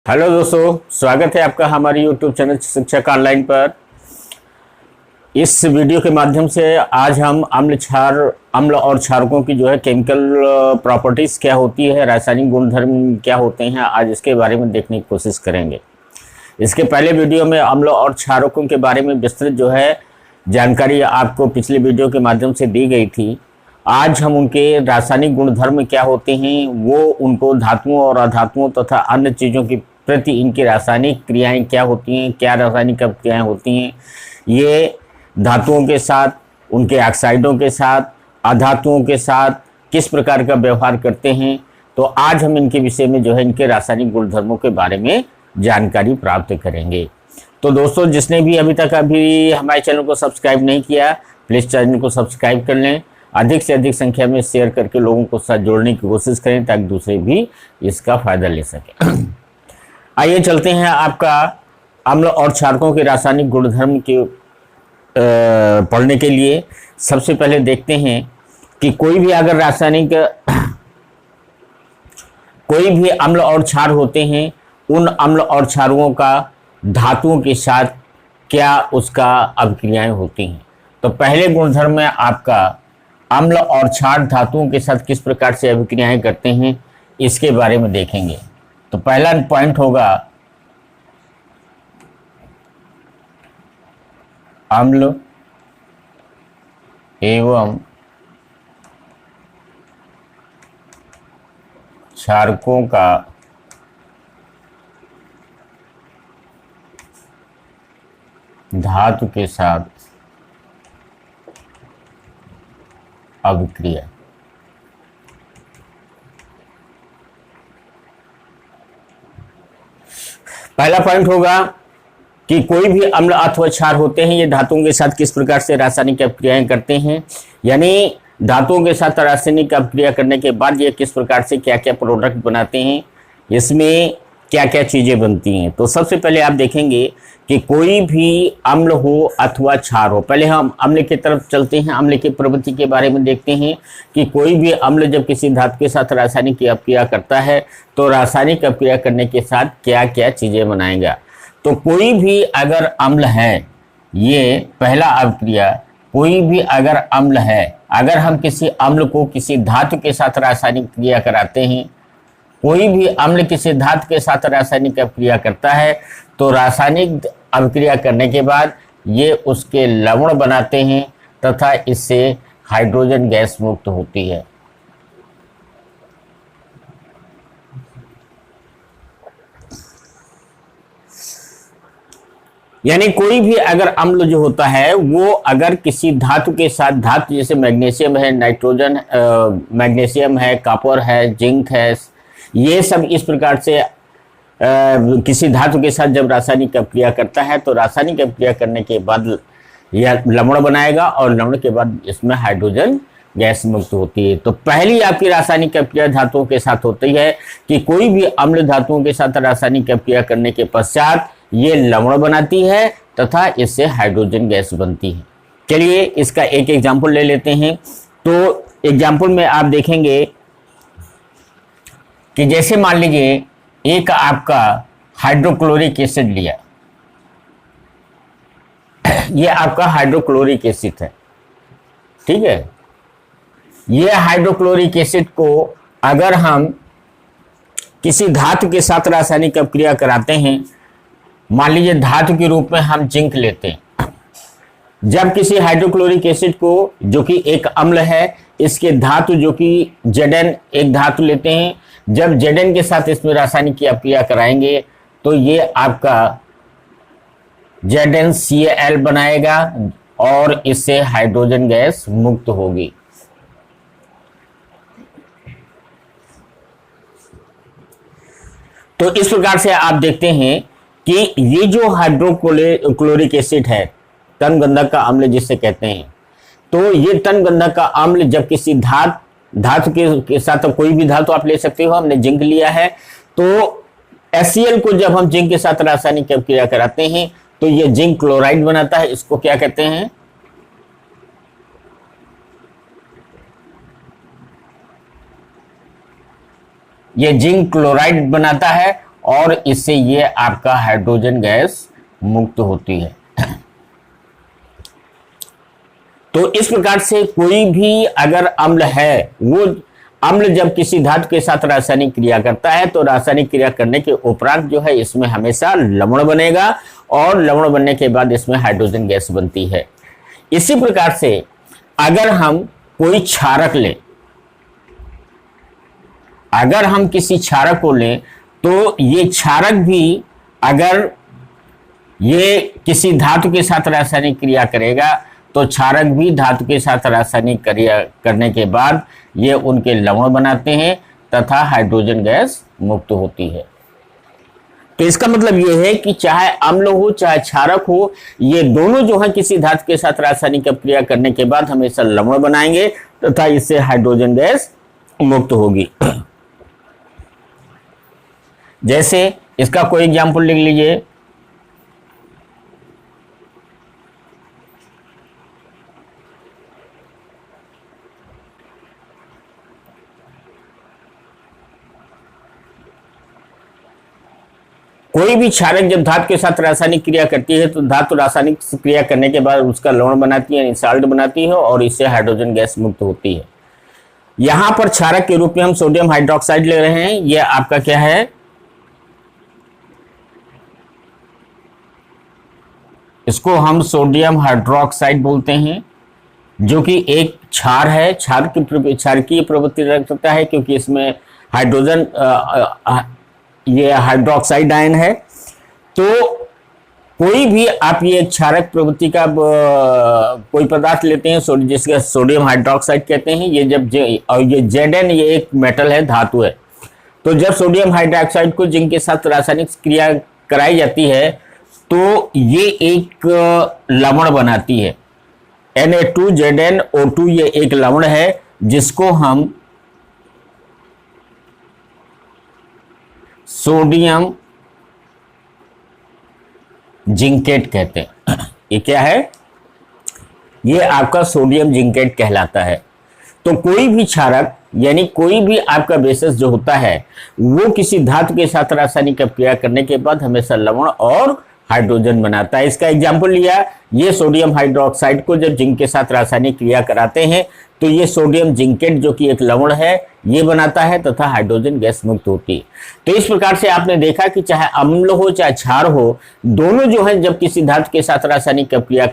Hello दोस्तों, स्वागत है आपका हमारे YouTube चैनल शिक्षक ऑनलाइन पर। इस वीडियो के माध्यम से आज हम अम्ल और क्षारकों की जो है केमिकल प्रॉपर्टीज़ क्या होती है, रासायनिक गुणधर्म क्या होते हैं, आज इसके बारे में देखने की कोशिश करेंगे। इसके पहले वीडियो में अम्ल और क्षारकों के बारे में विस्तृत जो है जानकारी आपको पिछले वीडियो के माध्यम से दी गई थी। आज हम उनके रासायनिक गुणधर्म क्या होते हैं, वो उनको धातुओं और अधातुओं तथा अन्य चीज़ों की प्रति इनकी रासायनिक क्रियाएं क्या होती हैं, क्या रासायनिक क्रियाएं होती हैं, ये धातुओं के साथ, उनके ऑक्साइडों के साथ, अधातुओं के साथ किस प्रकार का व्यवहार करते हैं। तो आज हम इनके विषय में जो है इनके रासायनिक गुणधर्मों के बारे में जानकारी प्राप्त करेंगे। तो दोस्तों, जिसने भी अभी हमारे चैनल को सब्सक्राइब नहीं किया, प्लीज़ चैनल को सब्सक्राइब कर लें। अधिक से अधिक संख्या में शेयर करके लोगों को साथ जोड़ने की कोशिश करें ताकि दूसरे भी इसका फायदा ले सकें। आइए चलते हैं आपका अम्ल और क्षारकों के रासायनिक गुणधर्म के पढ़ने के लिए। सबसे पहले देखते हैं कि कोई भी अम्ल और क्षार होते हैं, उन अम्ल और क्षारों का धातुओं के साथ क्या उसका अभिक्रियाएं होती हैं। तो पहले गुणधर्म में आपका अम्ल और क्षार धातुओं के साथ किस प्रकार से अभिक्रियाएं करते हैं, इसके बारे में देखेंगे। तो पहला पॉइंट होगा अम्ल एवं क्षारकों का धातु के साथ अभिक्रिया। पहला पॉइंट होगा कि कोई भी अम्ल अथवा क्षार होते हैं, ये धातुओं के साथ किस प्रकार से रासायनिक अभिक्रियाएं करते हैं, यानी धातुओं के साथ रासायनिक अभिक्रिया करने के बाद ये किस प्रकार से क्या क्या प्रोडक्ट बनाते हैं, इसमें क्या क्या चीज़ें बनती हैं। तो सबसे पहले आप देखेंगे कि कोई भी अम्ल हो अथवा क्षार हो, पहले हम अम्ल की तरफ चलते हैं। अम्ल की प्रवृत्ति के बारे में देखते हैं कि कोई भी अम्ल जब किसी धातु के साथ रासायनिक अभिक्रिया करता है तो रासायनिक अभिक्रिया करने के साथ क्या क्या चीज़ें बनाएगा। तो कोई भी अगर अम्ल है, ये पहला अभिक्रिया, कोई भी अगर अम्ल है, अगर हम किसी अम्ल को किसी धातु के साथ रासायनिक क्रिया कराते हैं, कोई भी अम्ल किसी धातु के साथ रासायनिक अभिक्रिया करता है तो रासायनिक अभिक्रिया करने के बाद ये उसके लवण बनाते हैं तथा इससे हाइड्रोजन गैस मुक्त होती है। यानी कोई भी अगर अम्ल जो होता है वो अगर किसी धातु के साथ, धातु जैसे मैग्नीशियम है, नाइट्रोजन मैग्नीशियम है, कॉपर है, जिंक है, ये सब इस प्रकार से किसी धातु के साथ जब रासायनिक अभिक्रिया करता है तो रासायनिक अभिक्रिया करने के बाद यह लवण बनाएगा और लवण के बाद इसमें हाइड्रोजन गैस मुक्त होती है। तो पहली आपकी रासायनिक अभिक्रिया धातुओं के साथ होती है कि कोई भी अम्ल धातुओं के साथ रासायनिक अभिक्रिया करने के पश्चात ये लवण बनाती है तथा इससे हाइड्रोजन गैस बनती है। चलिए इसका एक एग्जाम्पल ले लेते हैं। तो एग्जाम्पल में आप देखेंगे कि जैसे मान लीजिए एक आपका हाइड्रोक्लोरिक एसिड लिया, ये आपका हाइड्रोक्लोरिक एसिड है, ठीक है। ये हाइड्रोक्लोरिक एसिड को अगर हम किसी धातु के साथ रासायनिक अभिक्रिया कराते हैं, मान लीजिए धातु के रूप में हम जिंक लेते हैं। जब किसी हाइड्रोक्लोरिक एसिड को, जो कि एक अम्ल है, इसके धातु जो कि Zn एक धातु लेते हैं, जब Zn के साथ इसमें रासायनिक की अभिक्रिया कराएंगे तो ये आपका ZnCl बनाएगा और इससे हाइड्रोजन गैस मुक्त होगी। तो इस प्रकार से आप देखते हैं कि ये जो हाइड्रोक्लोरिक एसिड है, तन गंधक का अम्ल जिसे कहते हैं, तो ये तन गंधक का अम्ल जब किसी धातु के साथ, कोई भी धातु आप ले सकते हो, हमने जिंक लिया है, तो HCl को जब हम जिंक के साथ रासायनिक अभिक्रिया कराते हैं तो ये जिंक क्लोराइड बनाता है। इसको क्या कहते हैं, ये जिंक क्लोराइड बनाता है और इससे ये आपका हाइड्रोजन गैस मुक्त होती है। तो इस प्रकार से कोई भी अगर अम्ल है, वो अम्ल जब किसी धातु के साथ रासायनिक क्रिया करता है तो रासायनिक क्रिया करने के उपरांत जो है इसमें हमेशा लवण बनेगा और लवण बनने के बाद इसमें हाइड्रोजन गैस बनती है। इसी प्रकार से अगर हम कोई क्षारक लें, अगर हम किसी क्षारक को लें तो ये क्षारक भी अगर ये किसी धातु के साथ रासायनिक क्रिया करेगा तो क्षारक भी धातु के साथ रासायनिक क्रिया करने के बाद ये उनके लवण बनाते हैं तथा हाइड्रोजन गैस मुक्त होती है। तो इसका मतलब ये है कि चाहे अम्ल हो चाहे क्षारक हो, ये दोनों जो है किसी धातु के साथ रासायनिक क्रिया करने के बाद हमेशा लवण बनाएंगे तथा इससे हाइड्रोजन गैस मुक्त होगी। जैसे इसका कोई एग्जाम्पल लिख लीजिए। कोई भी क्षारक जब धातु के साथ रासायनिक क्रिया करती है तो धातु रासायनिक क्रिया करने के बाद उसका लवण बनाती है, साल्ट बनाती है और इससे हाइड्रोजन गैस मुक्त होती है। यहां पर क्षारक के रूप में हम सोडियम हाइड्रोक्साइड ले रहे हैं। यह आपका क्या है, इसको हम सोडियम हाइड्रोक्साइड बोलते हैं, जो कि एक क्षार है। क्षारकीय प्रवृत्ति रखता है क्योंकि इसमें हाइड्रोजन ये हाइड्रोक्साइड आयन है। तो कोई भी आप ये क्षारक प्रवृत्ति का कोई पदार्थ लेते हैं जिसका सोडियम हाइड्रोक्साइड कहते हैं, ये जब और ये Zn ये एक मेटल है, धातु है। तो जब सोडियम हाइड्रोक्साइड को जिंक के साथ रासायनिक क्रिया कराई जाती है तो ये एक लवण बनाती है। Na2ZnO2 ये एक लवण है जिसको हम सोडियम जिंकेट कहते हैं। ये क्या है, ये आपका सोडियम जिंकेट कहलाता है। तो कोई भी क्षारक यानी कोई भी आपका बेसिस जो होता है वो किसी धातु के साथ रासायनिक क्रिया करने के बाद हमेशा लवण और हाइड्रोजन बनाता है। इसका एग्जाम्पल लिया, ये सोडियम हाइड्रोक्साइड को जब जिंक के साथ रासायनिक क्रिया कराते हैं तो ये सोडियम जिंकेट जो कि एक लवण है ये बनाता है तथा हाइड्रोजन गैस मुक्त होती है। तो इस प्रकार से आपने देखा कि चाहे अम्ल हो चाहे क्षार हो, दोनों जो है जब किसी धातु के साथ रासायनिक क्रिया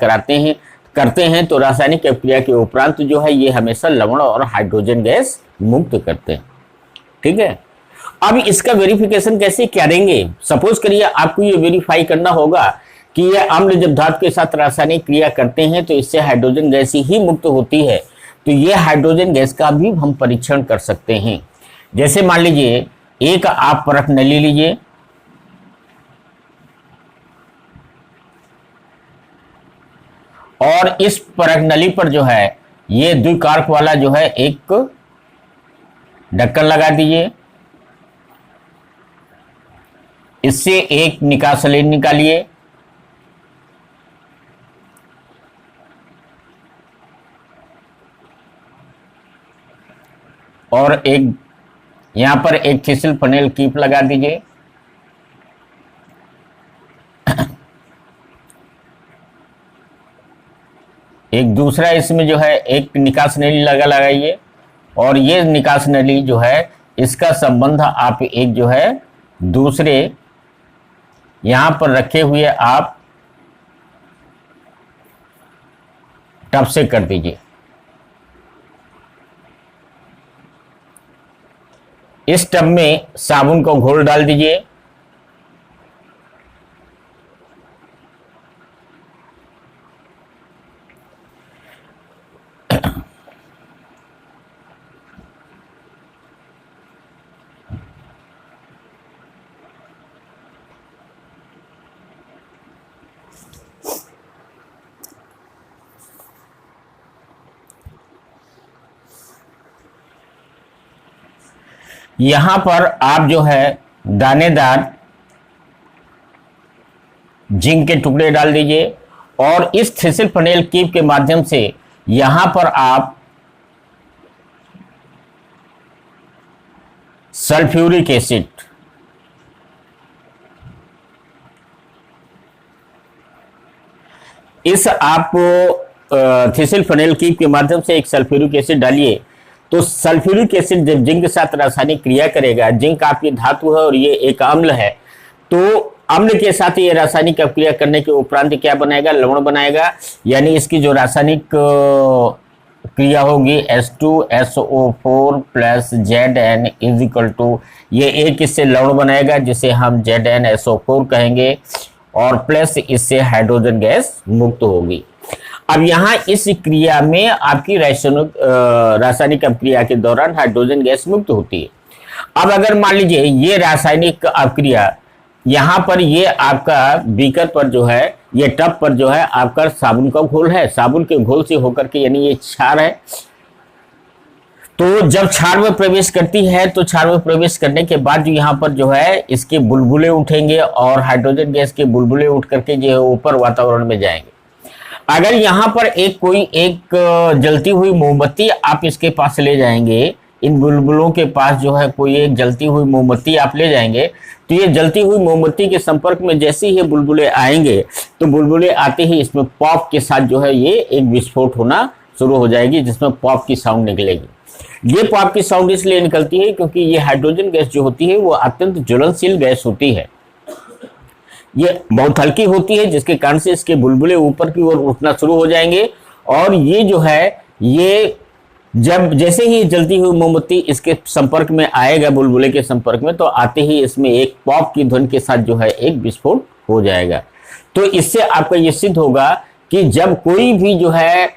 करते हैं तो रासायनिक क्रिया के उपरांत जो है ये हमेशा लवण और हाइड्रोजन गैस मुक्त करते हैं। ठीक है, अब इसका वेरिफिकेशन कैसे करेंगे? सपोज करिए आपको ये वेरीफाई करना होगा कि ये अम्ल जब धातु के साथ रासायनिक क्रिया करते हैं तो इससे हाइड्रोजन गैस ही मुक्त होती है। तो ये हाइड्रोजन गैस का भी हम परीक्षण कर सकते हैं। जैसे मान लीजिए एक आप परख नली लीजिए, और इस परख नली पर जो है ये द्विकारक वाला जो है एक ढक्कन लगा दीजिए। इससे एक निकास लेन निकालिए, और एक यहां पर एक थिसिल फनेल कीप लगा दीजिए। एक दूसरा इसमें जो है एक निकास नली लगाइए, और ये निकास नली जो है इसका संबंध आप एक जो है दूसरे यहां पर रखे हुए आप टब से कर दीजिए। इस टब में साबुन का घोल डाल दीजिए, यहां पर आप जो है दानेदार जिंक के टुकड़े डाल दीजिए, और इस थिसिल फनेल कीप के माध्यम से यहां पर आप सल्फ्यूरिक एसिड इस आप थिसिल फेनेल कीप के माध्यम से एक सल्फ्यूरिक एसिड डालिए, तो सल्फ्यूरिक एसिड जब जिंक के साथ रासायनिक क्रिया करेगा, जिंक आपकी धातु है और ये एक अम्ल है, तो अम्ल के साथ ये रासायनिक क्रिया करने के उपरांत क्या बनाएगा, लवण बनाएगा। यानी इसकी जो रासायनिक क्रिया होगी H2SO4 plus Zn is equal to, ये एक इससे लवण बनाएगा जिसे हम ZnSO4 कहेंगे, और प्लस इससे हाइड्रोजन गैस मुक्त होगी। अब यहाँ इस क्रिया में आपकी रासायनिक अपक्रिया के दौरान हाइड्रोजन गैस मुक्त होती है। अब अगर मान लीजिए ये रासायनिक अपक्रिया यहाँ पर, ये आपका बीकर पर जो है, ये टब पर जो है आपका साबुन का घोल है, साबुन के घोल से होकर के, यानी ये क्षार है, तो जब क्षार में प्रवेश करती है तो क्षार में प्रवेश करने के बाद जो यहाँ पर जो है इसके बुलबुले उठेंगे और हाइड्रोजन गैस के बुलबुले उठ करके जो है ऊपर वातावरण में जाएंगे। अगर यहाँ पर कोई एक जलती हुई मोमबत्ती आप इसके पास ले जाएंगे, इन बुलबुलों के पास जो है कोई एक जलती हुई मोमबत्ती आप ले जाएंगे, तो ये जलती हुई मोमबत्ती के संपर्क में जैसे ही बुलबुले आएंगे, तो बुलबुले आते ही इसमें पॉप के साथ जो है ये एक विस्फोट होना शुरू हो जाएगी, जिसमें पॉप की साउंड निकलेगी। ये पॉप की साउंड इसलिए निकलती है क्योंकि ये हाइड्रोजन गैस जो होती है वो अत्यंत ज्वलनशील गैस होती है, ये बहुत हल्की होती है, जिसके कारण से इसके बुलबुले ऊपर की ओर उठना शुरू हो जाएंगे। और ये जो है, ये जब जैसे ही जलती हुई मोमबत्ती इसके संपर्क में आएगा, बुलबुले के संपर्क में, तो आते ही इसमें एक पॉप की ध्वनि के साथ जो है एक विस्फोट हो जाएगा। तो इससे आपका ये सिद्ध होगा कि जब कोई भी जो है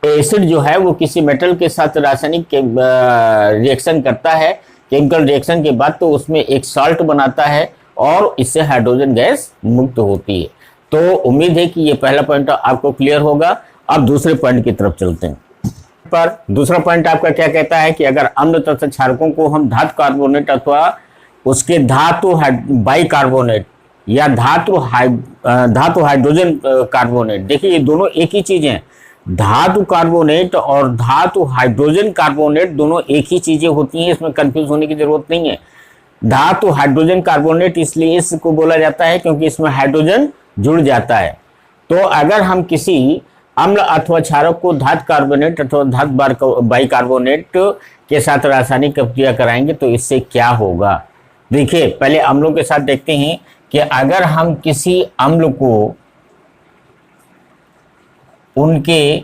एसिड जो है वो किसी मेटल के साथ रासायनिक रिएक्शन करता है, केमिकल रिएक्शन के बाद, तो उसमें एक सॉल्ट बनाता है और इससे हाइड्रोजन गैस मुक्त होती है। तो उम्मीद है कि ये पहला पॉइंट आपको क्लियर होगा। अब दूसरे पॉइंट की तरफ चलते हैं। पर दूसरा पॉइंट आपका क्या कहता है कि अगर अम्ल तथा क्षारकों को हम धातु कार्बोनेट अथवा उसके धातु बाइकार्बोनेट या धातु हाइड्रोजन कार्बोनेट, देखिए ये दोनों एक ही चीज हैं। धातु कार्बोनेट और धातु हाइड्रोजन कार्बोनेट दोनों एक ही चीजें होती हैं, इसमें कंफ्यूज होने की जरूरत नहीं है। धातु हाइड्रोजन कार्बोनेट इसलिए इसको बोला जाता है क्योंकि इसमें हाइड्रोजन जुड़ जाता है। तो अगर हम किसी अम्ल अथवा क्षारक को धातु कार्बोनेट अथवा धातु बाइकार्बोनेट के साथ रासायनिक क्रिया कराएंगे तो इससे क्या होगा। देखिए पहले अम्लों के साथ देखते हैं कि अगर हम किसी अम्ल को उनके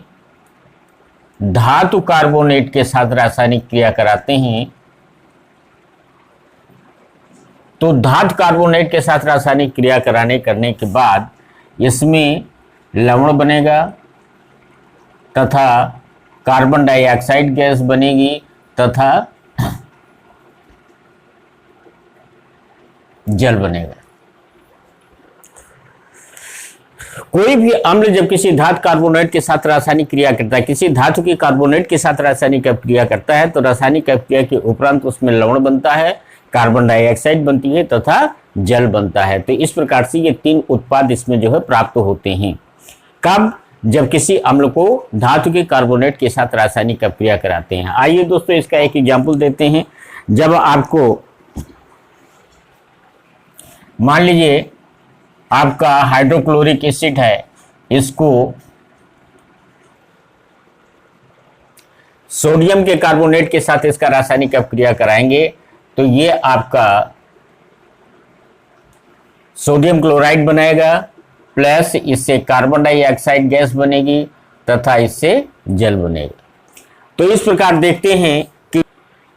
धातु कार्बोनेट के साथ रासायनिक क्रिया कराते हैं, तो धातु कार्बोनेट के साथ रासायनिक क्रिया करने के बाद इसमें लवण बनेगा तथा कार्बन डाइऑक्साइड गैस बनेगी तथा जल बनेगा। कोई भी अम्ल जब किसी धातु कार्बोनेट के साथ रासायनिक क्रिया करता है, किसी धातु की कार्बोनेट के साथ रासायनिक क्रिया करता है, तो रासायनिक क्रिया के उपरांत उसमें लवण बनता है, कार्बन डाइऑक्साइड बनती है तथा जल बनता है। तो इस प्रकार से ये तीन उत्पाद इसमें जो है प्राप्त होते हैं। कब? जब किसी अम्ल को धातु के कार्बोनेट के साथ रासायनिक क्रिया कराते हैं। आइए दोस्तों इसका एक एग्जाम्पल देते हैं। जब आपको मान लीजिए आपका हाइड्रोक्लोरिक एसिड है, इसको सोडियम के कार्बोनेट के साथ इसका रासायनिक क्रिया कराएंगे, तो ये आपका सोडियम क्लोराइड बनाएगा, प्लस इससे कार्बन डाइऑक्साइड गैस बनेगी तथा इससे जल बनेगा। तो इस प्रकार देखते हैं कि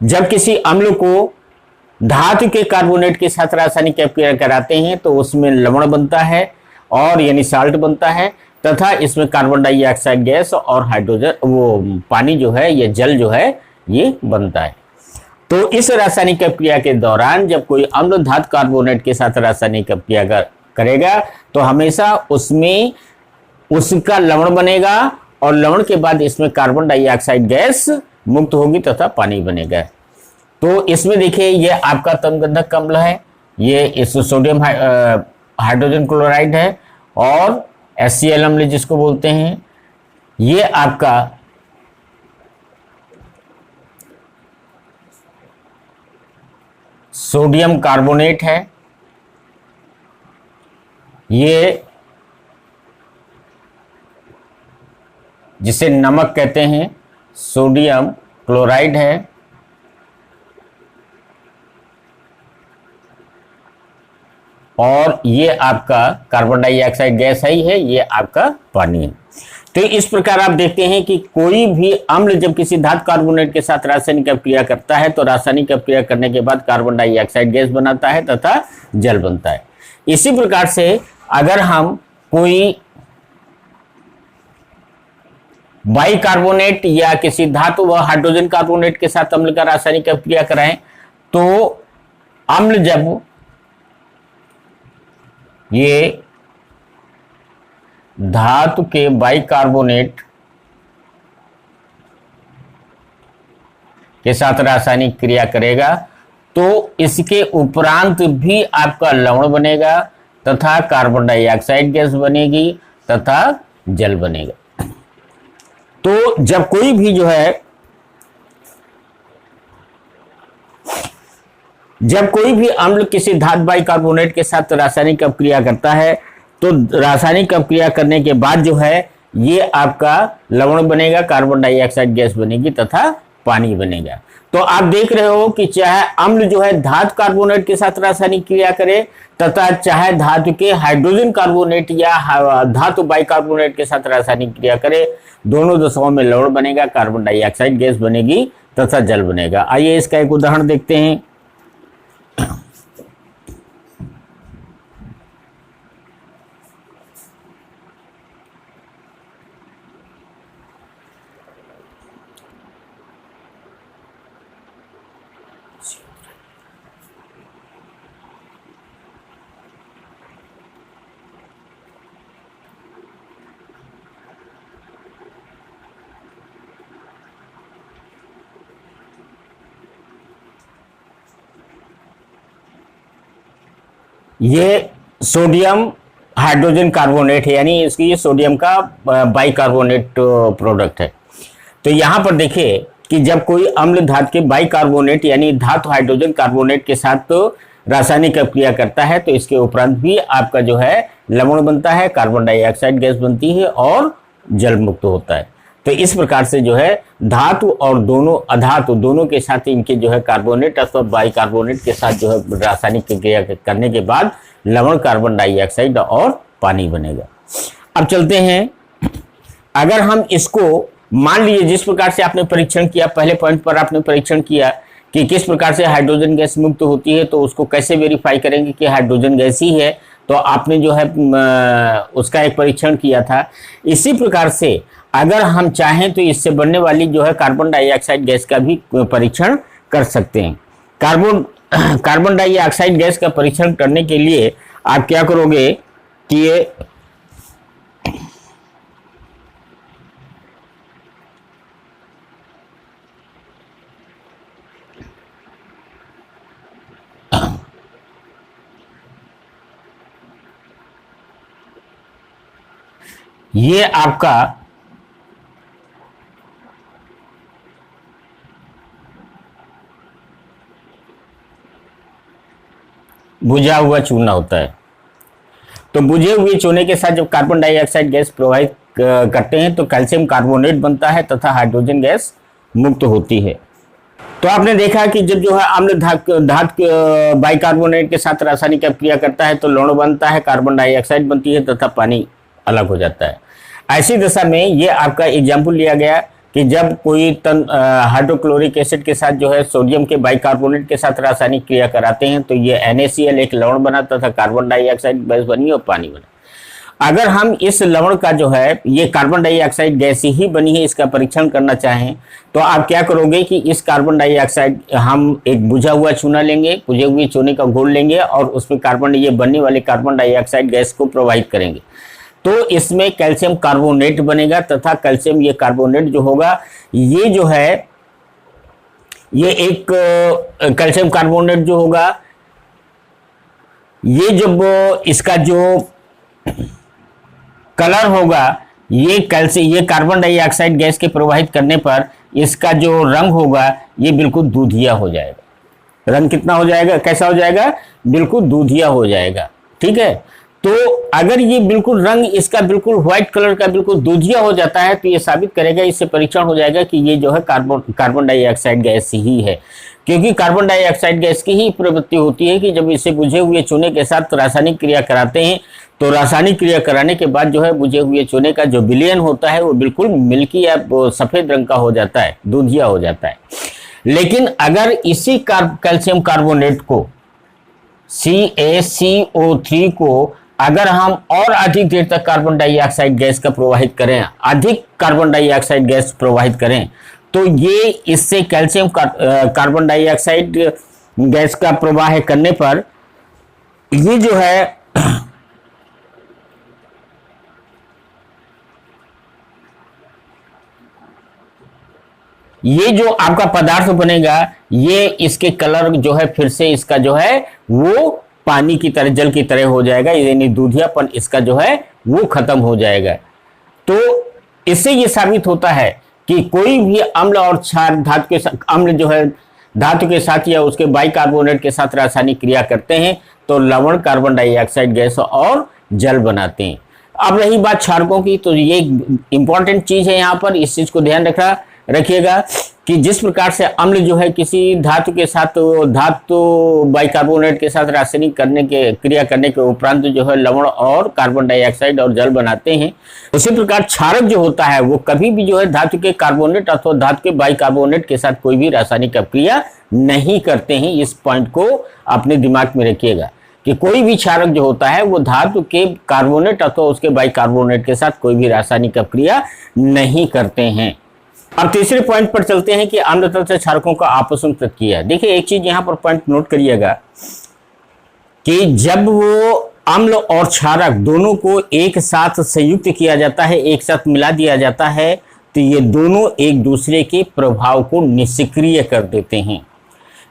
जब किसी अम्ल को धातु के कार्बोनेट के साथ रासायनिक क्रिया कराते हैं तो उसमें लवण बनता है और यानी साल्ट बनता है तथा इसमें कार्बन डाइऑक्साइड गैस और हाइड्रोजन वो पानी जो है या जल जो है ये बनता है। तो इस रासायनिक क्रिया के दौरान जब कोई अम्ल धातु कार्बोनेट के साथ रासायनिक क्रिया करेगा तो हमेशा उसमें उसका लवण बनेगा और लवण के बाद इसमें कार्बन डाइऑक्साइड गैस मुक्त होगी तथा पानी बनेगा। तो इसमें देखिए ये आपका तमगंधक अम्ल है, ये इस सोडियम हाइड्रोजन क्लोराइड है और HCl अम्ल जिसको बोलते हैं, ये आपका सोडियम कार्बोनेट है, ये जिसे नमक कहते हैं, सोडियम क्लोराइड है, और ये आपका कार्बन डाइऑक्साइड गैस है, ये आपका पानी है। तो इस प्रकार आप देखते हैं कि कोई भी अम्ल जब किसी धातु कार्बोनेट के साथ रासायनिक अभिक्रिया करता है तो रासायनिक अभिक्रिया करने के बाद कार्बन डाइऑक्साइड गैस बनाता है तथा जल बनता है। इसी प्रकार से अगर हम कोई बाइकार्बोनेट या किसी धातु व हाइड्रोजन कार्बोनेट के साथ अम्ल का रासायनिक अभिक्रिया कराएं तो अम्ल जब ये धातु के बाइकार्बोनेट के साथ रासायनिक क्रिया करेगा तो इसके उपरांत भी आपका लवण बनेगा तथा कार्बन डाइऑक्साइड गैस बनेगी तथा जल बनेगा। तो जब कोई भी जो है जब कोई भी अम्ल किसी धातु बाइकार्बोनेट के साथ रासायनिक अभिक्रिया करता है तो रासायनिक अभिक्रिया करने के बाद जो है ये आपका लवण बनेगा, कार्बन डाइऑक्साइड गैस बनेगी तथा पानी बनेगा। तो आप देख रहे हो कि चाहे अम्ल जो है धातु कार्बोनेट के साथ रासायनिक क्रिया करे तथा चाहे धातु के हाइड्रोजन कार्बोनेट या धातु बाइकार्बोनेट के साथ रासायनिक क्रिया करे, दोनों दशाओं में लवण बनेगा, कार्बन डाइऑक्साइड गैस बनेगी तथा जल बनेगा। आइए इसका एक उदाहरण देखते हैं। ये सोडियम हाइड्रोजन कार्बोनेट है, यानी इसकी ये सोडियम का बाइकार्बोनेट प्रोडक्ट है। तो यहां पर देखिए कि जब कोई अम्ल धातु के बाइकार्बोनेट यानी धातु हाइड्रोजन कार्बोनेट के साथ तो रासायनिक अभिक्रिया करता है तो इसके उपरांत भी आपका जो है लवण बनता है, कार्बन डाइऑक्साइड गैस बनती है और जल मुक्त होता है। तो इस प्रकार से जो है धातु और दोनों अधातु दोनों के साथ इनके जो है कार्बोनेट अथवा बाइकार्बोनेट के साथ जो है रासायनिक क्रिया करने के बाद लवण, कार्बन डाइऑक्साइड और पानी बनेगा। अब चलते हैं, अगर हम इसको मान लीजिए जिस प्रकार से आपने परीक्षण किया, पहले पॉइंट पर आपने परीक्षण किया कि किस प्रकार से हाइड्रोजन गैस मुक्त होती है, तो उसको कैसे वेरीफाई करेंगे कि हाइड्रोजन गैस ही है, तो आपने जो है उसका एक परीक्षण किया था। इसी प्रकार से अगर हम चाहें तो इससे बनने वाली जो है कार्बन डाइऑक्साइड गैस का भी परीक्षण कर सकते हैं। कार्बन डाइऑक्साइड गैस का परीक्षण करने के लिए आप क्या करोगे कि ये आपका बुझा हुआ चूना होता है। तो बुझे हुए चूने के साथ जब कार्बन डाइऑक्साइड गैस प्रवाहित करते हैं तो कैल्शियम कार्बोनेट बनता है तथा हाइड्रोजन गैस मुक्त होती है। तो आपने देखा कि जब जो है अम्ल धातु बाइकार्बोनेट के साथ रासायनिक अभिक्रिया करता है तो लवण बनता है, कार्बन डाइऑक्साइड बनती है तथा पानी अलग हो जाता है। ऐसी दशा में ये आपका एग्जाम्पल लिया गया कि जब कोई हाइड्रोक्लोरिक एसिड के साथ जो है सोडियम के बाइकार्बोनेट के साथ रासायनिक क्रिया कराते हैं तो ये NaCl एक लवण बना तथा कार्बन डाइऑक्साइड गैस बनी और पानी बना। अगर हम इस लवण का जो है ये कार्बन डाइऑक्साइड गैस ही बनी है इसका परीक्षण करना चाहें तो आप क्या करोगे कि इस कार्बन डाइऑक्साइड हम एक बुझा हुआ चूना लेंगे, बुझे हुए चूने का घोल लेंगे और उसमें ये बनने वाले कार्बन डाइऑक्साइड गैस को प्रवाहित करेंगे तो इसमें कैल्शियम कार्बोनेट बनेगा तथा कैल्शियम ये कार्बोनेट जो होगा ये जो है ये एक कैल्शियम कार्बोनेट जो होगा ये जब इसका जो कलर होगा ये कार्बन डाइऑक्साइड गैस के प्रवाहित करने पर इसका जो रंग होगा ये बिल्कुल दूधिया हो जाएगा। रंग कितना हो जाएगा, कैसा हो जाएगा, बिल्कुल दूधिया हो जाएगा। ठीक है, तो अगर ये बिल्कुल रंग इसका बिल्कुल व्हाइट कलर का बिल्कुल दूधिया हो जाता है तो ये साबित करेगा, इससे परीक्षण हो जाएगा कि ये जो है कार्बन डाइऑक्साइड गैस ही है। क्योंकि कार्बन डाइऑक्साइड गैस की ही प्रवृत्ति होती है कि जब इसे बुझे हुए चूने के साथ रासायनिक क्रिया कराते हैं तो रासायनिक क्रिया कराने के बाद जो है बुझे हुए चूने का जो विलयन होता है वो बिल्कुल मिल्की या सफेद रंग का हो जाता है, दूधिया हो जाता है। लेकिन अगर इसी कैल्शियम कार्बोनेट को CaCO3 को अगर हम और अधिक देर तक कार्बन डाइऑक्साइड गैस का प्रवाहित करें, अधिक कार्बन डाइऑक्साइड गैस प्रवाहित करें, तो ये इससे कैल्शियम कार्बन डाइऑक्साइड गैस का प्रवाह करने पर ये जो है ये जो आपका पदार्थ बनेगा, ये इसके कलर जो है फिर से इसका जो है वो पानी की तरह, जल की तरह हो जाएगा, यानी दूधियापन इसका जो है वो खत्म हो जाएगा। तो इससे ये साबित होता है कि कोई भी अम्ल और क्षार धातु के साथ, अम्ल जो है धातु के साथ या उसके बाइकार्बोनेट के साथ रासायनिक क्रिया करते हैं तो लवण कार्बन डाइऑक्साइड गैस और जल बनाते हैं। अब रही बात क्षारकों की, तो ये इंपॉर्टेंट चीज है, यहाँ पर इस चीज को ध्यान रखिएगा कि जिस प्रकार से अम्ल जो है किसी धातु के साथ, धातु बाइकार्बोनेट के साथ रासायनिक क्रिया करने के उपरांत जो है लवण और कार्बन डाइऑक्साइड और जल बनाते हैं, उसी प्रकार क्षारक जो होता है वो कभी भी जो है धातु के कार्बोनेट अथवा धातु के बाइकार्बोनेट के साथ कोई भी रासायनिक क्रिया नहीं करते हैं। इस पॉइंट को अपने दिमाग में रखिएगा कि कोई भी क्षारक जो होता है वो धातु के कार्बोनेट अथवा उसके बाइकार्बोनेट के साथ कोई भी रासायनिक क्रिया नहीं करते हैं। अब तीसरे पॉइंट पर चलते हैं कि अम्ल तथा क्षारकों का आपस में प्रतिक्रिया। देखिए एक चीज यहां पर पॉइंट नोट करिएगा कि जब वो अम्ल और क्षारक दोनों को एक साथ संयुक्त किया जाता है, एक साथ मिला दिया जाता है, तो ये दोनों एक दूसरे के प्रभाव को निष्क्रिय कर देते हैं।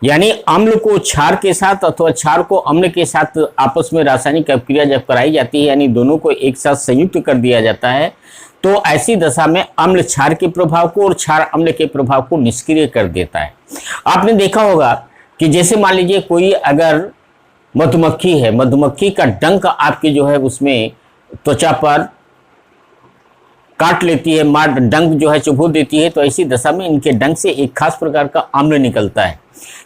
यानी अम्ल को क्षार के साथ अथवा क्षार को अम्ल के साथ आपस में रासायनिक अभिक्रिया जब कराई जाती है, यानी दोनों को एक साथ संयुक्त कर दिया जाता है, तो ऐसी दशा में अम्ल क्षार के प्रभाव को और क्षार अम्ल के प्रभाव को निष्क्रिय कर देता है। आपने देखा होगा कि जैसे मान लीजिए कोई अगर मधुमक्खी है, मधुमक्खी का डंक आपके जो है उसमें त्वचा पर काट लेती है, मार डंक जो है चुभो देती है, तो ऐसी दशा में इनके डंक से एक खास प्रकार का अम्ल निकलता है।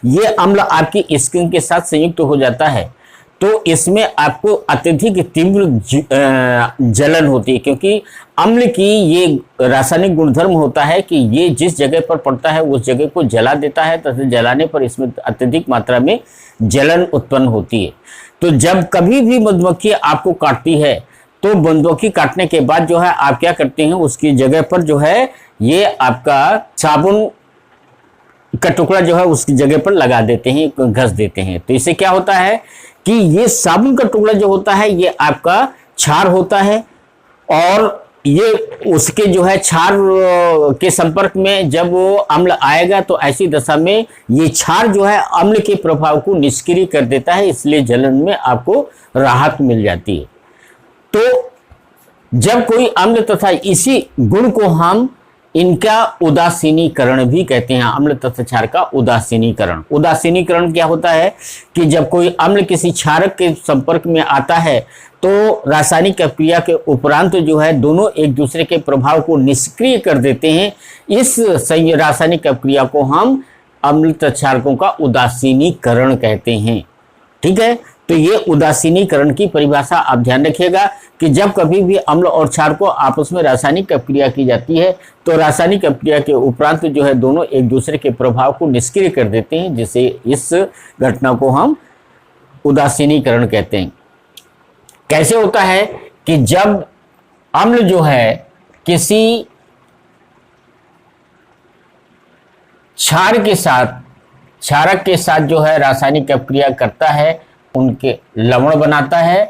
ये अम्ल आपकी स्किन के साथ संयुक्त हो जाता है तो इसमें आपको अत्यधिक तीव्र जलन होती है, क्योंकि अम्ल की ये रासायनिक गुणधर्म होता है कि ये जिस जगह पर पड़ता है उस जगह को जला देता है, तथा जलाने पर इसमें अत्यधिक मात्रा में जलन उत्पन्न होती है। तो जब कभी भी मधुमक्खी आपको काटती है तो मधुमक्खी काटने के बाद जो है आप क्या करते हैं, उसकी जगह पर जो है ये आपका साबुन का टुकड़ा जो है उसकी जगह पर लगा देते हैं, घस देते हैं। तो इससे क्या होता है कि ये साबुन का टुकड़ा जो होता है ये आपका क्षार होता है, और ये उसके जो है क्षार के संपर्क में जब वो अम्ल आएगा तो ऐसी दशा में ये क्षार जो है अम्ल के प्रभाव को निष्क्रिय कर देता है, इसलिए जलन में आपको राहत मिल जाती है। तो जब कोई अम्ल तथा इसी गुण को हम इनका उदासीनीकरण भी कहते हैं, अम्ल तथा क्षार का उदासीनीकरण। उदासीनीकरण क्या होता है कि जब कोई अम्ल किसी क्षारक के संपर्क में आता है तो रासायनिक क्रिया के उपरांत जो है दोनों एक दूसरे के प्रभाव को निष्क्रिय कर देते हैं। इस रासायनिक क्रिया को हम अम्ल तथा क्षारकों का उदासीनीकरण कहते हैं। ठीक है, तो ये उदासीनीकरण की परिभाषा आप ध्यान रखिएगा कि जब कभी भी अम्ल और क्षार को आपस में रासायनिक क्रिया की जाती है तो रासायनिक क्रिया के उपरांत जो है दोनों एक दूसरे के प्रभाव को निष्क्रिय कर देते हैं, जिसे इस घटना को हम उदासीनीकरण कहते हैं। कैसे होता है कि जब अम्ल जो है किसी क्षार के साथ, क्षारक के साथ जो है रासायनिक क्रिया करता है, उनके लवण बनाता है,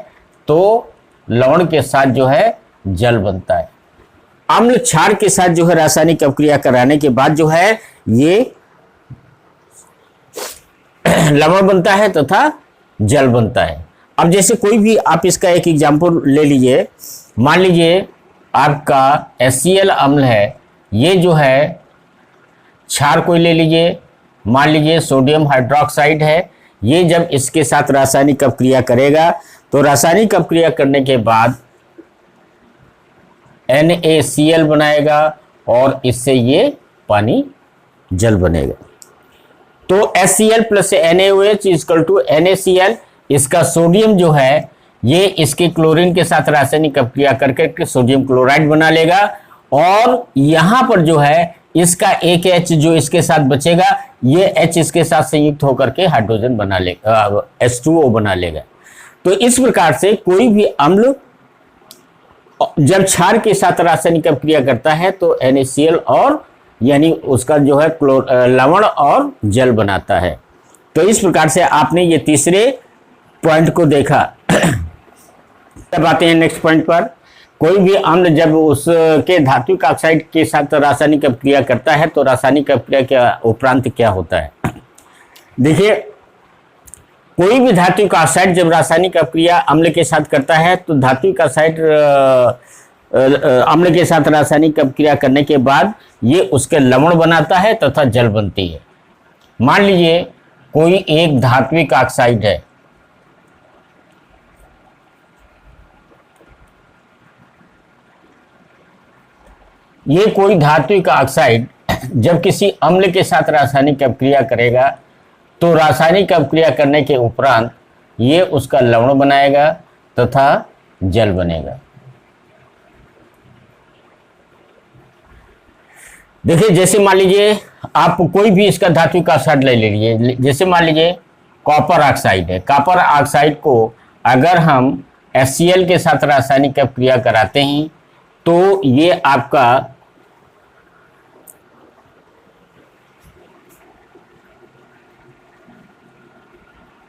तो लवण के साथ जो है जल बनता है। अम्ल क्षार के साथ जो है रासायनिक क्रिया कराने के बाद जो है ये लवण बनता है तथा जल बनता है। अब जैसे कोई भी आप इसका एक एग्जांपल ले लीजिए, मान लीजिए आपका HCl अम्ल है, ये जो है क्षार कोई ले लीजिए, मान लीजिए सोडियम हाइड्रोक्साइड है, ये जब इसके साथ रासायनिक अपक्रिया करेगा तो रासायनिक अपक्रिया करने के बाद NaCl बनाएगा और इससे ये पानी जल बनेगा। तो HCl plus NaOH equal to NaCl। इसका सोडियम जो है ये इसके क्लोरीन के साथ रासायनिक अपक्रिया करके सोडियम क्लोराइड बना लेगा और यहां पर जो है इसका एक H जो इसके साथ बचेगा ये H इसके साथ संयुक्त होकर के हाइड्रोजन बना लेगा, H2O बना लेगा। तो इस प्रकार से कोई भी अम्ल जब क्षार के साथ रासायनिक अपक्रिया करता है तो NaCl और यानी उसका जो है लवण और जल बनाता है। तो इस प्रकार से आपने ये तीसरे पॉइंट को देखा। अब आते हैं नेक्स्ट पॉइंट पर। कोई भी अम्ल जब उसके धात्विक ऑक्साइड के साथ रासायनिक अपक्रिया करता है तो रासायनिक अपक्रिया के उपरांत क्या होता है। देखिए, कोई भी धात्विक ऑक्साइड जब रासायनिक अपक्रिया अम्ल के साथ करता है तो धात्विक ऑक्साइड अम्ल के साथ रासायनिक अपक्रिया करने के बाद ये उसके लवण बनाता है तथा जल बनती है। मान लीजिए कोई एक धात्विक ऑक्साइड है, ये कोई धात्विक ऑक्साइड जब किसी अम्ल के साथ रासायनिक अपक्रिया करेगा तो रासायनिक अपक्रिया करने के उपरांत ये उसका लवण बनाएगा तथा जल बनेगा। देखिए, जैसे मान लीजिए आप कोई भी इसका धात्विक ऑक्साइड ले लीजिए, जैसे मान लीजिए कॉपर ऑक्साइड है। कॉपर ऑक्साइड को अगर हम HCl के साथ रासायनिक अपक्रिया कराते हैं तो ये आपका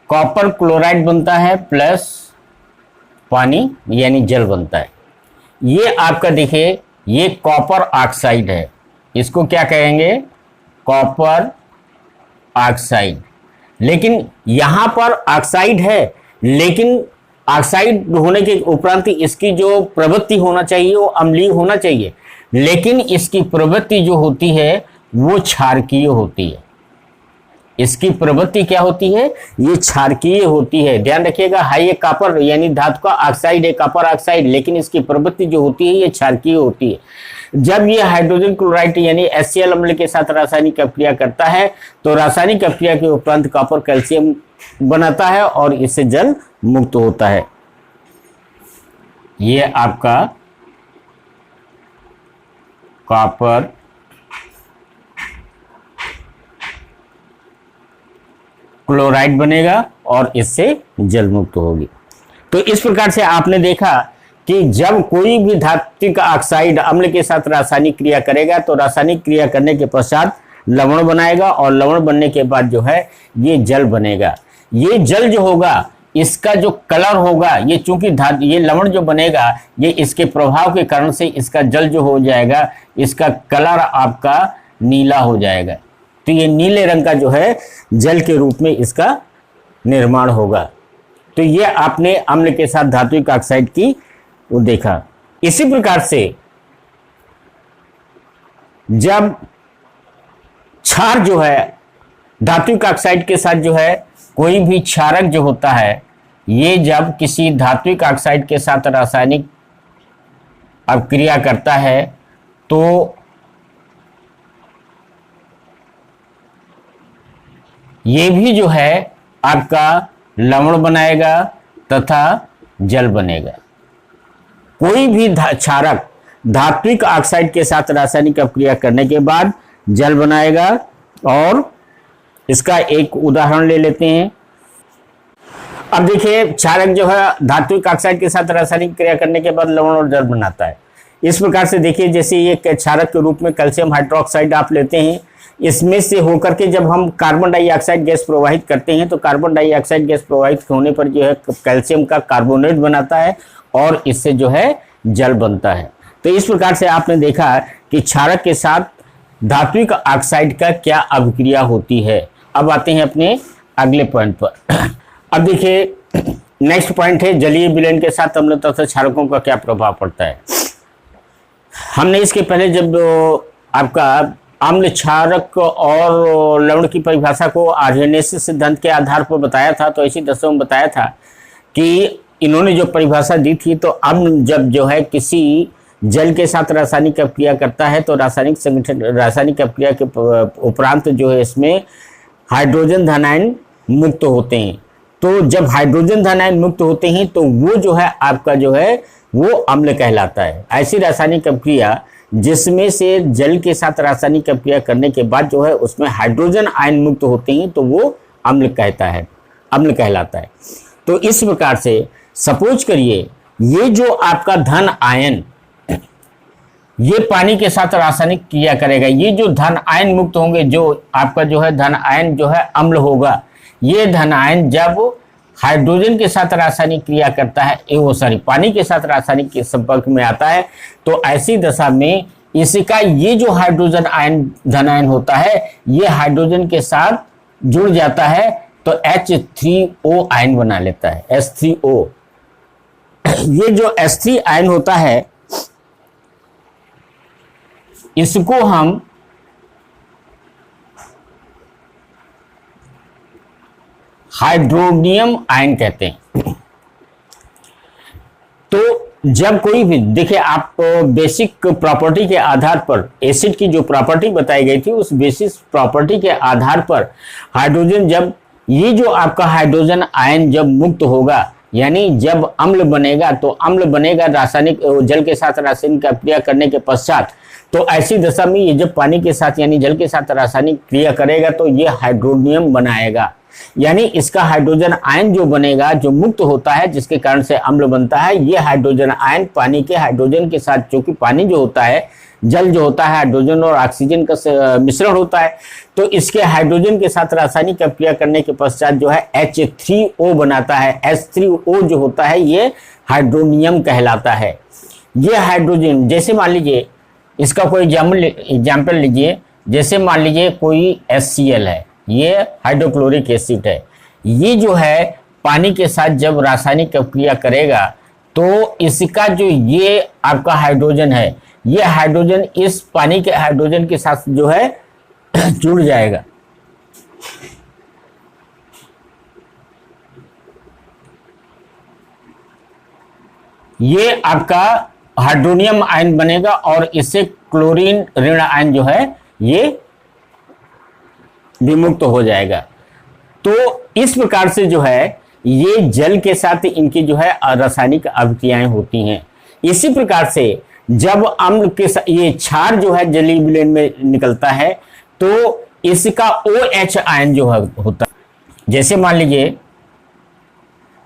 कॉपर क्लोराइड बनता है प्लस पानी यानी जल बनता है। ये आपका देखिए ये कॉपर ऑक्साइड है, इसको क्या कहेंगे, कॉपर ऑक्साइड। लेकिन यहां पर ऑक्साइड है, लेकिन ऑक्साइड होने के उपरांत इसकी जो प्रवृत्ति होना चाहिए वो अम्लीय होना चाहिए, लेकिन इसकी प्रवृत्ति जो होती है वो क्षारकीय होती है। इसकी प्रवृत्ति क्या होती है, ये क्षारकीय होती है। ध्यान रखिएगा, हाई ये कॉपर यानी धातु का ऑक्साइड है, कॉपर ऑक्साइड, लेकिन इसकी प्रवृत्ति जो होती है ये क्षारकीय होती है। जब ये हाइड्रोजन क्लोराइड यानी HCl अम्ल के साथ रासायनिक अपक्रिया करता है तो रासायनिक अपक्रिया के उपरांत कॉपर कैल्शियम बनाता है और इससे जल मुक्त होता है। ये आपका कॉपर क्लोराइड बनेगा और इससे जल मुक्त होगी। तो इस प्रकार से आपने देखा कि जब कोई भी धात्विक ऑक्साइड अम्ल के साथ रासायनिक क्रिया करेगा तो रासायनिक क्रिया करने के पश्चात लवण बनाएगा और लवण बनने के बाद जो है ये जल बनेगा। ये जल जो होगा इसका जो कलर होगा, ये चूंकि ये लवण जो बनेगा ये इसके प्रभाव के कारण से इसका जल जो हो जाएगा इसका कलर आपका नीला हो जाएगा। तो ये नीले रंग का जो है जल के रूप में इसका निर्माण होगा। तो ये आपने अम्ल के साथ धात्विक ऑक्साइड की वो देखा। इसी प्रकार से जब क्षार जो है धात्विक ऑक्साइड के साथ जो है कोई भी क्षारक जो होता है ये जब किसी धात्विक ऑक्साइड के साथ रासायनिक अपक्रिया करता है तो ये भी जो है आपका लवण बनाएगा तथा जल बनेगा। कोई भी क्षारक धात्विक ऑक्साइड के साथ रासायनिक अपक्रिया करने के बाद जल बनाएगा और इसका एक उदाहरण ले लेते हैं। अब देखिए क्षारक जो है धात्विक ऑक्साइड के साथ रासायनिक क्रिया करने के बाद लवण और जल बनाता है। इस प्रकार से देखिए जैसे ये क्षारक के रूप में कैल्शियम हाइड्रोक्साइड आप लेते हैं, इसमें से होकर के जब हम कार्बन डाइऑक्साइड गैस प्रवाहित करते हैं तो कार्बन डाइऑक्साइड गैस प्रवाहित होने पर जो है कैल्शियम का कार्बोनेट बनाता है और इससे जो है जल बनता है। तो इस प्रकार से आपने देखा कि क्षारक के साथ धात्विक ऑक्साइड का क्या अभिक्रिया होती है। अब आते हैं अपने अगले पॉइंट पर। अब देखिए नेक्स्ट पॉइंट है जलीय विलयन के साथ अम्ल तथा क्षारकों का क्या प्रभाव पड़ता है। हमने इसके पहले जब आपका अम्ल, क्षारक और लवण की परिभाषा को आर्हेनियस सिद्धांत के आधार पर बताया था। तो इसी दशकों में बताया था कि इन्होंने जो परिभाषा दी थी, तो अम्ल जब जो है किसी जल के साथ रासायनिक अभिक्रिया करता है तो रासायनिक अभिक्रिया के उपरांत जो है इसमें हाइड्रोजन धनायन मुक्त होते हैं। तो जब हाइड्रोजन धनायन मुक्त होते हैं तो वो जो है आपका जो है वो अम्ल कहलाता है। ऐसी रासायनिक अभिक्रिया जिसमें से जल के साथ रासायनिक अभिक्रिया करने के बाद जो है उसमें हाइड्रोजन आयन मुक्त होते हैं तो वो अम्ल कहलाता है। तो इस प्रकार से सपोज करिए ये जो आपका धन आयन ये पानी के साथ रासायनिक क्रिया करेगा, ये जो धन आयन मुक्त होंगे, जो आपका जो है धन आयन जो है अम्ल होगा, ये धन आयन जब हाइड्रोजन के साथ रासायनिक क्रिया करता है, पानी के साथ रासायनिक के संपर्क में आता है, तो ऐसी दशा में इसका ये जो हाइड्रोजन आयन धन आयन होता है ये हाइड्रोजन के साथ जुड़ जाता है तो H3O आयन बना लेता है, H3O। ये जो H3 आयन होता है इसको हम हाइड्रोनियम आयन कहते हैं। तो जब कोई भी देखिए, आप बेसिक प्रॉपर्टी के आधार पर एसिड की जो प्रॉपर्टी बताई गई थी उस बेसिक प्रॉपर्टी के आधार पर हाइड्रोजन जब ये जो आपका हाइड्रोजन आयन जब मुक्त होगा, यानी जब अम्ल बनेगा, तो अम्ल बनेगा रासायनिक जल के साथ रासायनिक क्रिया करने के पश्चात, तो ऐसी दशा में ये जब पानी के साथ यानी जल के साथ रासायनिक क्रिया करेगा तो ये हाइड्रोनियम बनाएगा, यानी इसका हाइड्रोजन आयन जो बनेगा, जो मुक्त होता है जिसके कारण से अम्ल बनता है, ये हाइड्रोजन आयन पानी के हाइड्रोजन के साथ, क्योंकि पानी जो होता है, जल जो होता है हाइड्रोजन और ऑक्सीजन का मिश्रण होता है, तो इसके हाइड्रोजन के साथ रासायनिक क्रिया करने के पश्चात जो है H3O बनाता है। H3O जो होता है ये हाइड्रोनियम कहलाता है। ये हाइड्रोजन, जैसे मान लीजिए इसका कोई एग्जाम्पल लीजिए, जैसे मान लीजिए कोई HCl है, ये हाइड्रोक्लोरिक एसिड है, ये जो है पानी के साथ जब रासायनिक क्रिया करेगा तो इसका जो ये आपका हाइड्रोजन है, ये हाइड्रोजन इस पानी के हाइड्रोजन के साथ जो है जुड़ जाएगा। ये आपका हाइड्रोनियम आयन बनेगा और इससे क्लोरीन ऋण आयन जो है ये विमुक्त हो जाएगा। तो इस प्रकार से जो है ये जल के साथ इनकी जो है रासायनिक अभिक्रियाएं होती हैं। इसी प्रकार से जब अम्ल के साथ ये क्षार जो है जलीय विलयन में निकलता है तो इसका OH आयन जो है होता है, जैसे मान लीजिए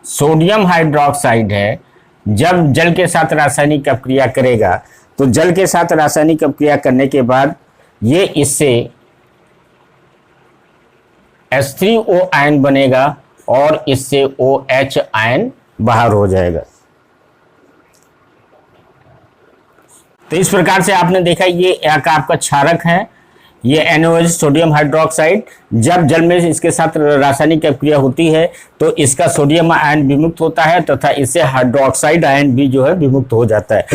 सोडियम हाइड्रोक्साइड है, जब जल के साथ रासायनिक अपक्रिया करेगा तो जल के साथ रासायनिक अपक्रिया करने के बाद ये इससे H3O आयन बनेगा और इससे OH आयन बाहर हो जाएगा। तो इस प्रकार से आपने देखा ये एक आपका क्षारक है, ये NaOH सोडियम हाइड्रोक्साइड, जब जल में इसके साथ रासायनिक अपक्रिया होती है तो इसका सोडियम आयन विमुक्त होता है तथा इससे हाइड्रोक्साइड आयन भी जो है विमुक्त हो जाता है।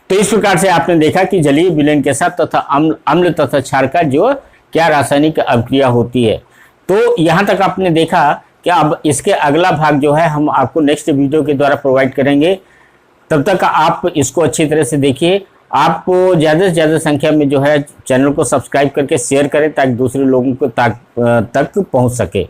तो इस प्रकार से आपने देखा कि जलीय विलयन के साथ तथा अम्ल तथा क्षार का जो क्या रासायनिक अपक्रिया होती है। तो यहाँ तक आपने देखा कि अब इसके अगला भाग जो है हम आपको नेक्स्ट वीडियो के द्वारा प्रोवाइड करेंगे। तब तक आप इसको अच्छी तरह से देखिए। आप ज़्यादा से ज़्यादा संख्या में जो है चैनल को सब्सक्राइब करके शेयर करें ताकि दूसरे लोगों को तक पहुंच सके।